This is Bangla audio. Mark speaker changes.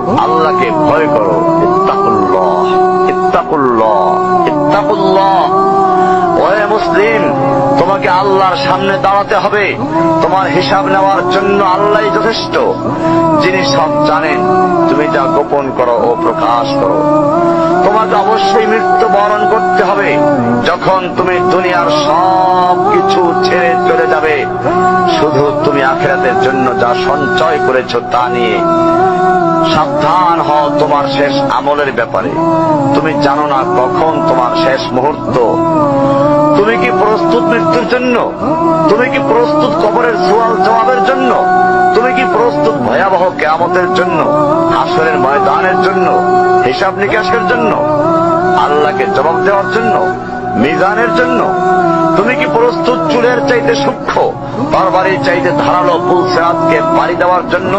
Speaker 1: আল্লাহকে ভয় করো। ইত্তাকুল্লাহ, ইত্তাকুল্লাহ, ইত্তাকুল্লাহ। ওহে মুসলিম, তোমাকে আল্লাহর সামনে দাঁড়াতে হবে। তোমার হিসাব নেওয়ার জন্য আল্লাহই যথেষ্ট, যিনি সব জানেন। তুমি যা গোপন করো ও প্রকাশ করো। তোমাকে অবশ্যই মৃত্যু বরণ করতে হবে। যখন তুমি দুনিয়ার সব কিছু ছেড়ে চলে যাবে, শুধু তুমি আখিরাতের জন্য যা সঞ্চয় করেছো তা নিয়ে সাবধান হও তোমার শেষ আমলের ব্যাপারে। তুমি জানো না কখন তোমার শেষ মুহূর্ত। তুমি কি প্রস্তুত মৃত্যুর জন্য? তুমি কি প্রস্তুত কবরের সওয়াল জবাবের জন্য? তুমি কি প্রস্তুত ভয়াবহ কিয়ামতের জন্য, হাসরের ময়দানের জন্য, হিসাব নিকাশের জন্য, আল্লাহকে জবাব দেওয়ার জন্য, মিজানের জন্য? তুমি কি প্রস্তুত চুলের চাইতে সূক্ষ্ম, তরবারির চাইতে ধারালো পুল সিরাতকে পাড়ি দেওয়ার জন্য?